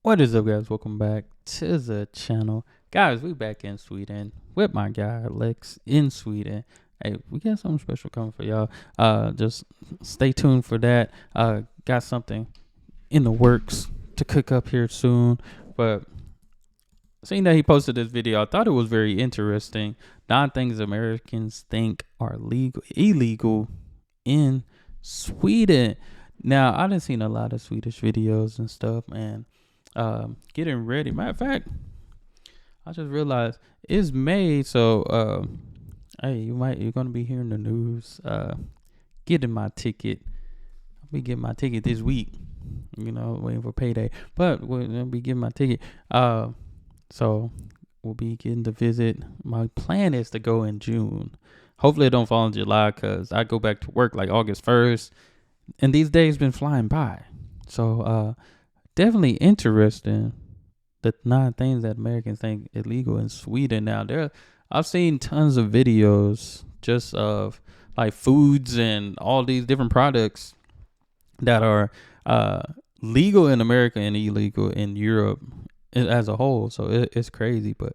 What is up, guys? Welcome back to the channel. Guys, we back in Sweden with my guy Lexx in Sweden. Hey, we got something special coming for y'all. Just stay tuned for that. Got something in the works to cook up here soon. But seeing that he posted this video, I thought it was very interesting. 9 things Americans think are illegal in Sweden. Now, I done seen a lot of Swedish videos and stuff, and getting ready. Matter of fact, I just realized it's May, so hey, you're gonna be hearing the news. Getting my ticket. I'll be getting my ticket this week. Waiting for payday, but we'll be getting my ticket. So we'll be getting to visit. My plan is to go in June. Hopefully, it don't fall in July, cause I go back to work like August 1st, and these days been flying by. So definitely interesting. The 9 things that Americans think illegal in Sweden. Now, I've seen tons of videos just of like foods and all these different products that are legal in America and illegal in Europe as a whole. So it's crazy, but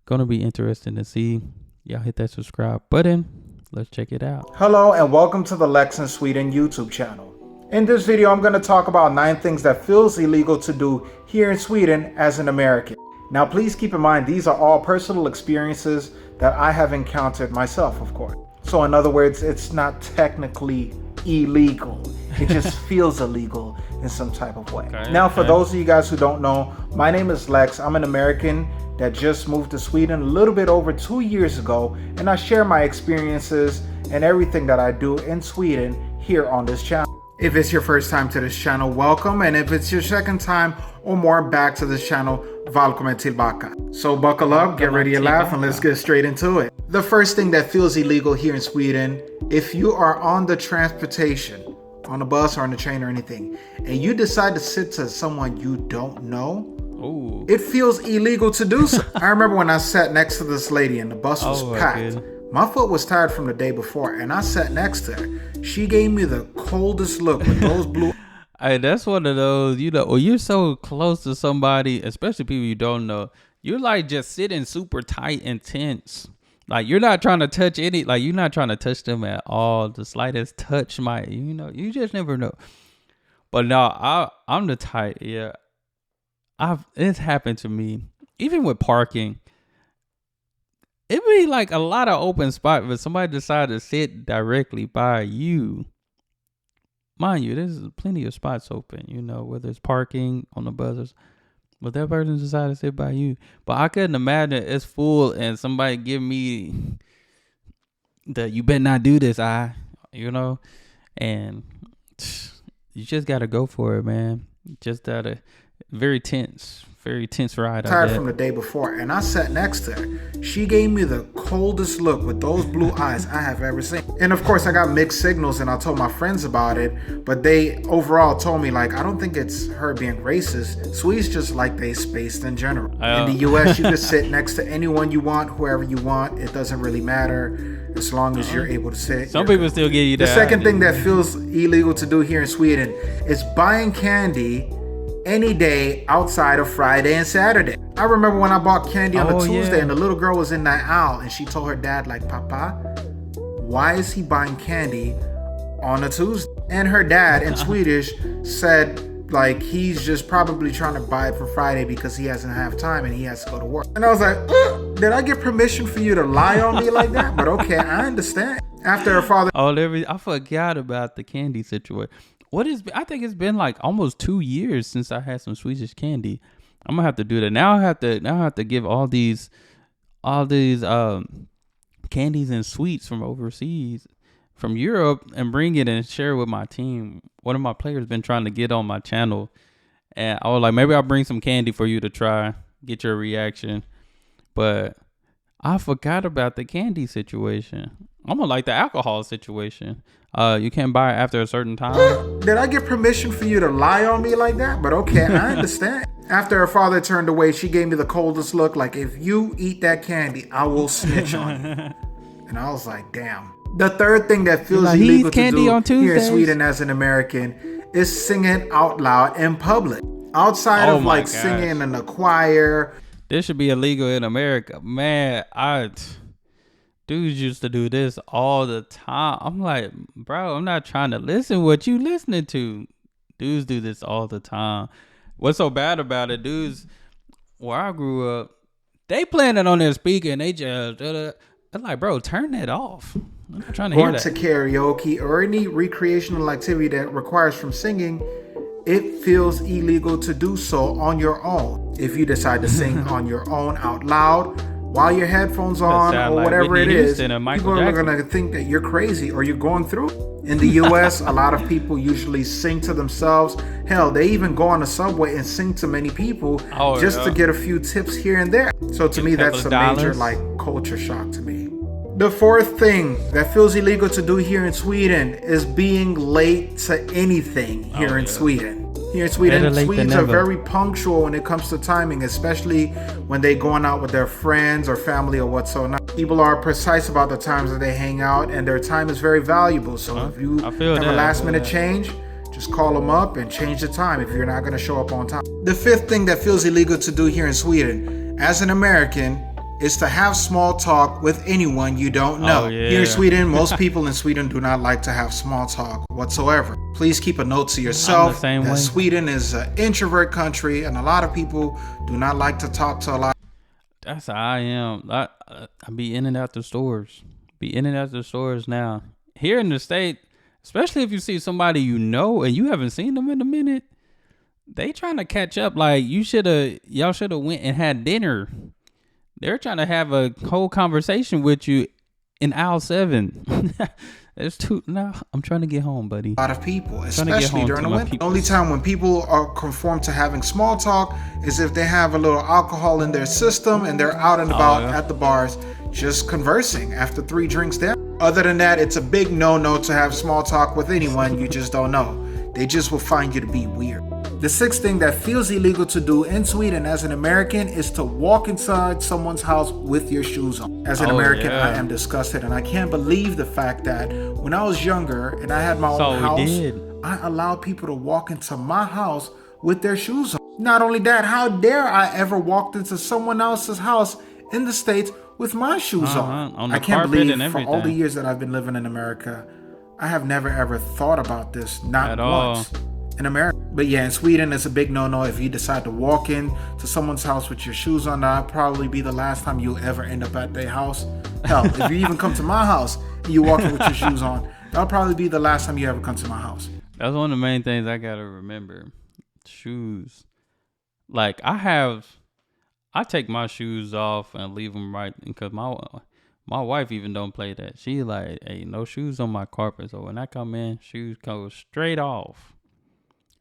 gonna be interesting to see. Y'all hit that subscribe button. Let's check it out. Hello and welcome to the Lexx in Sweden YouTube channel. In this video, I'm going to talk about 9 things that feels illegal to do here in Sweden as an American. Now, please keep in mind, these are all personal experiences that I have encountered myself, of course. So in other words, it's not technically illegal. It just feels illegal in some type of way. Now, for those of you guys who don't know, my name is Lexx. I'm an American that just moved to Sweden a little bit over 2 years ago, and I share my experiences and everything that I do in Sweden here on this channel. If it's your first time to this channel, welcome. And if it's your second time or more back to this channel, välkommen tillbaka. So buckle up, get ready to laugh, and let's get straight into it. The first thing that feels illegal here in Sweden, if you are on the transportation, on a bus or on a train or anything, and you decide to sit to someone you don't know, Ooh. It feels illegal to do so. I remember when I sat next to this lady and the bus was packed. My foot was tired from the day before, and I sat next to her. She gave me the coldest look with those blue. Hey, that's one of those, when you're so close to somebody, especially people you don't know, you're like just sitting super tight and tense. Like you're not trying to touch you're not trying to touch them at all. The slightest touch might, you just never know. But no, I'm the type, yeah. It's happened to me, even with parking. It be like a lot of open spot, but somebody decided to sit directly by you. Mind you, there's plenty of spots open, whether it's parking on the buses, but that person decided to sit by you. But I couldn't imagine it's full and somebody give me you better not do this, and you just gotta go for it, man. Just gotta, very tense ride. Tired from the day before, and I sat next to her. She gave me the coldest look with those blue eyes I have ever seen. And of course, I got mixed signals, and I told my friends about it, but they overall told me, like, I don't think it's her being racist. Swedes just like they spaced in general. In the US, you can sit next to anyone you want, whoever you want. It doesn't really matter as long as you're able to sit. Some people still give you that. The second thing that feels illegal to do here in Sweden is buying candy any day outside of Friday and Saturday. I remember when I bought candy on a Tuesday and the little girl was in that aisle and she told her dad, like, Papa, why is he buying candy on a Tuesday? And her dad in Swedish said, like, he's just probably trying to buy it for Friday because he doesn't have time and he has to go to work. And I was like, did I get permission for you to lie on me like that? But okay, I understand. After her father. I forgot about the candy situation. I think it's been like almost 2 years since I had some Swedish candy. I'm gonna have to do that. Now I have to give all these candies and sweets from overseas, from Europe, and bring it and share it with my team. One of my players been trying to get on my channel, and I was like, maybe I'll bring some candy for you to try, get your reaction. But I forgot about the candy situation. I'm gonna like the alcohol situation. You can't buy it after a certain time. Did I get permission for you to lie on me like that? But okay, I understand. After her father turned away, she gave me the coldest look, like, if you eat that candy, I will snitch on you. And I was like, damn. The third thing that feels illegal to do here in Sweden as an American is singing out loud in public. Outside Oh of my like gosh. singing in a choir. This should be illegal in America. Man, dudes used to do this all the time. I'm like, bro, I'm not trying to listen what you listening to. Dudes do this all the time. What's so bad about it? Dudes, where I grew up, they playing it on their speaker and they just, I'm like, bro, turn that off. I'm not trying to hear Going that. to karaoke or any recreational activity that requires from singing, it feels illegal to do so on your own. If you decide to sing on your own out loud while your headphones on sound or like whatever Whitney it is, Houston or Michael people are Jackson. going to think that you're crazy or you're going through. In the US, a lot of people usually sing to themselves. Hell, they even go on the subway and sing to many people just to get a few tips here and there. So to me, that's a major like culture shock to me. The fourth thing that feels illegal to do here in Sweden is being late to anything here in Sweden. Here in Sweden, Swedes are very punctual when it comes to timing, especially when they going out with their friends or family or whatsoever. People are precise about the times that they hang out, and their time is very valuable. So if you have a last minute change, just call them up and change the time if you're not going to show up on time. The fifth thing that feels illegal to do here in Sweden, as an American, is to have small talk with anyone you don't know. Here in Sweden, most people in Sweden do not like to have small talk whatsoever. Please keep a note to yourself that Sweden is an introvert country and a lot of people do not like to talk to a lot. That's how I am. I be in and out the stores. Now. Here in the state, especially if you see somebody you know and you haven't seen them in a minute, they trying to catch up. Like y'all should have went and had dinner. They're trying to have a whole conversation with you in aisle 7. There's two. No, I'm trying to get home, buddy. A lot of people, especially during the winter. The only time when people are conform to having small talk is if they have a little alcohol in their system and they're out and about at the bars just conversing after 3 drinks there. Other than that, it's a big no-no to have small talk with anyone you just don't know. They just will find you to be weird. The sixth thing that feels illegal to do in Sweden as an American is to walk inside someone's house with your shoes on. As an American, I am disgusted, and I can't believe the fact that when I was younger and I had my own house, I allowed people to walk into my house with their shoes on. Not only that, how dare I ever walk into someone else's house in the States with my shoes on? I can't believe for all the years that I've been living in America, I have never ever thought about this, not once. In America. But yeah, in Sweden, it's a big no-no if you decide to walk in to someone's house with your shoes on. That'll probably be the last time you'll ever end up at their house. Hell, if you even come to my house and you walk in with your shoes on, that'll probably be the last time you ever come to my house. That's one of the main things I gotta remember. Shoes. Like I take my shoes off and leave them right, because my wife even don't play that. She like, hey, no shoes on my carpet. So when I come in, shoes go straight off.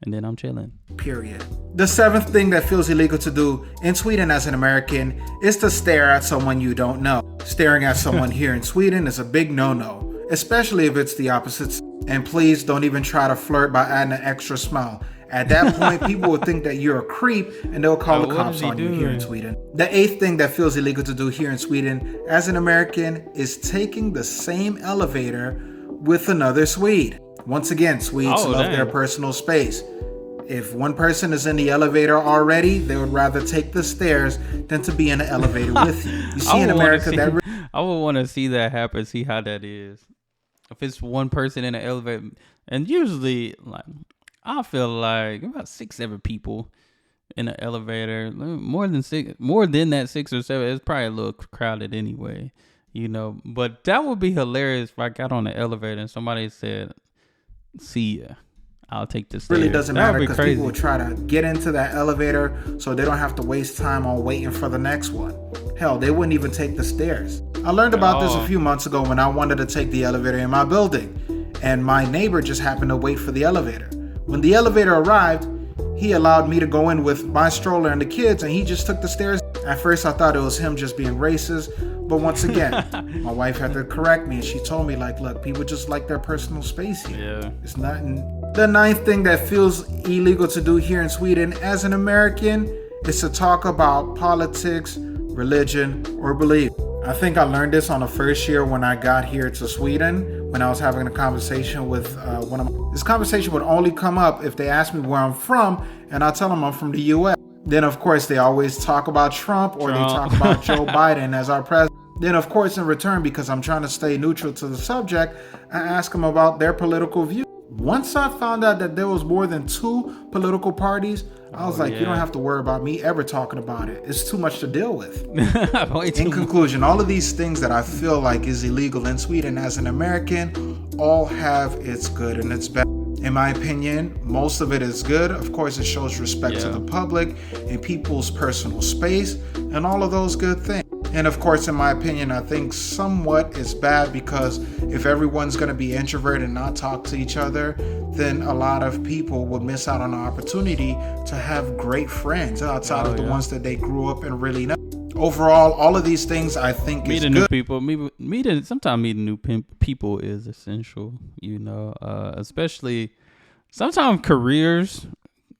And then I'm chilling. Period. The seventh thing that feels illegal to do in Sweden as an American is to stare at someone you don't know. Staring at someone here in Sweden is a big no-no, especially if it's the opposite. And please don't even try to flirt by adding an extra smile. At that point, people will think that you're a creep and they'll call the cops on you here in Sweden. The eighth thing that feels illegal to do here in Sweden as an American is taking the same elevator with another Swede. Once again, Swedes love their personal space. If one person is in the elevator already, they would rather take the stairs than to be in the elevator with you. You see in America that... I would want to see that happen, see how that is. If it's one person in the elevator, and usually, like, I feel like about 6-7 people in the elevator. More than that 6 or 7, it's probably a little crowded anyway, you know. But that would be hilarious if I got on the elevator and somebody said, "See ya, I'll take the stairs." Really doesn't matter, because people will try to get into that elevator so they don't have to waste time on waiting for the next one. Hell, they wouldn't even take the stairs. I learned about this a few months ago when I wanted to take the elevator in my building, and my neighbor just happened to wait for the elevator. When the elevator arrived, he allowed me to go in with my stroller and the kids, and he just took the stairs. At first, I thought it was him just being racist, but once again, my wife had to correct me, and she told me, like, look, people just like their personal space here. Yeah. It's nothing. The ninth thing that feels illegal to do here in Sweden as an American is to talk about politics, religion, or belief. I think I learned this on the first year when I got here to Sweden. when I was having a conversation with this conversation would only come up if they asked me where I'm from, and I tell them I'm from the U.S. Then, of course, they always talk about Trump or they talk about Joe Biden as our president. Then, of course, in return, because I'm trying to stay neutral to the subject, I ask them about their political view. Once I found out that there was more than 2 political parties, I was like, you don't have to worry about me ever talking about it. It's too much to deal with. In conclusion, all of these things that I feel like is illegal in Sweden as an American all have its good and its bad. In my opinion, most of it is good. Of course, it shows respect to the public and people's personal space and all of those good things. And of course, in my opinion, I think somewhat is bad because if everyone's going to be introverted and not talk to each other, then a lot of people would miss out on the opportunity to have great friends outside of the ones that they grew up and really know. Overall, all of these things I think is good. Meeting new people, sometimes meeting new people is essential, especially sometimes careers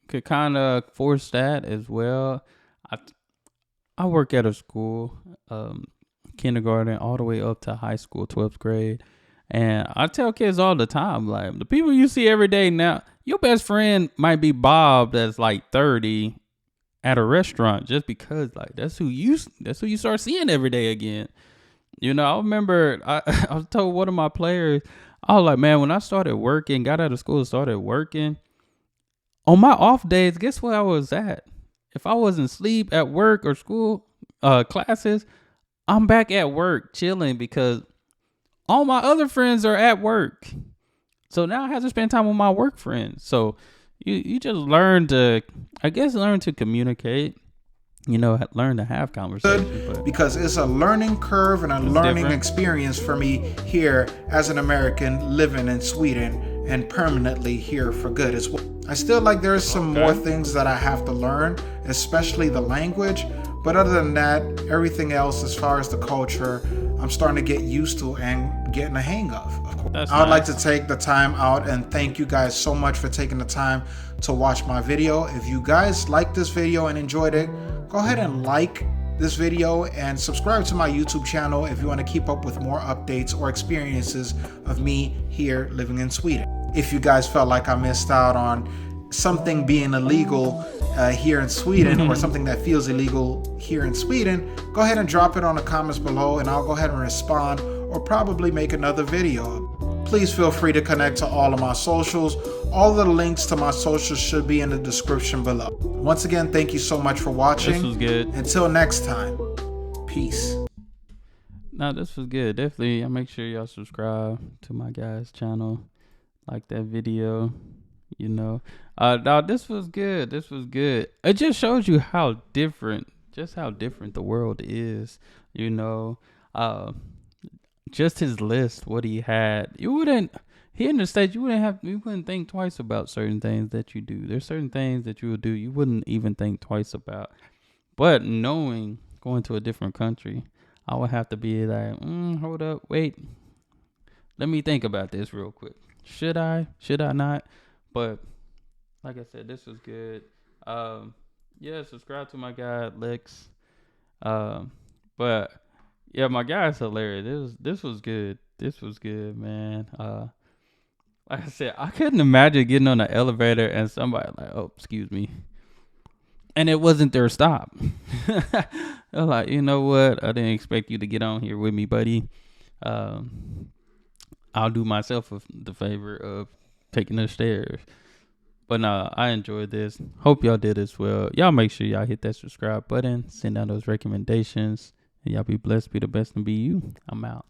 could kind of force that as well. I work at a school, kindergarten all the way up to high school, 12th grade. And I tell kids all the time, like, the people you see every day now, your best friend might be Bob that's like 30 at a restaurant just because, like, that's who you start seeing every day again. I remember I told one of my players, I was like, man, when I started working, got out of school, started working, on my off days, guess where I was at? If I wasn't asleep at work or school classes, I'm back at work chilling because all my other friends are at work. So now I have to spend time with my work friends. So you just learn to communicate, learn to have conversations. Because it's a learning curve and a learning experience for me here as an American living in Sweden and permanently here for good as well. I still like there's some more things that I have to learn, especially the language. But other than that, everything else as far as the culture, I'm starting to get used to and getting a hang of course. I would like to take the time out and thank you guys so much for taking the time to watch my video. If you guys liked this video and enjoyed it, go ahead and like this video and subscribe to my YouTube channel if you want to keep up with more updates or experiences of me here living in Sweden. If you guys felt like I missed out on something being illegal here in Sweden or something that feels illegal here in Sweden, go ahead and drop it on the comments below and I'll go ahead and respond or probably make another video. Please feel free to connect to all of my socials. All the links to my socials should be in the description below. Once again, thank you so much for watching. This was good. Until next time, peace. No, this was good. Definitely, make sure y'all subscribe to my guy's channel. Like that video, no, this was good. This was good. It just shows you how different the world is, just his list, what he had. Here in the States, you wouldn't think twice about certain things that you do. There's certain things that you would do you wouldn't even think twice about. But going to a different country, I would have to be like, hold up, wait. Let me think about this real quick. Should I not? But like I said, this was good. Subscribe to my guy Lexx. But yeah, my guy is hilarious. This was good. This was good, man. Like I said, I couldn't imagine getting on an elevator and somebody like, oh, excuse me, and it wasn't their stop. They're like, you know what? I didn't expect you to get on here with me, buddy. I'll do myself the favor of taking the stairs. But no, I enjoyed this. Hope y'all did as well. Y'all make sure y'all hit that subscribe button. Send out those recommendations. And y'all be blessed, be the best, and be you. I'm out.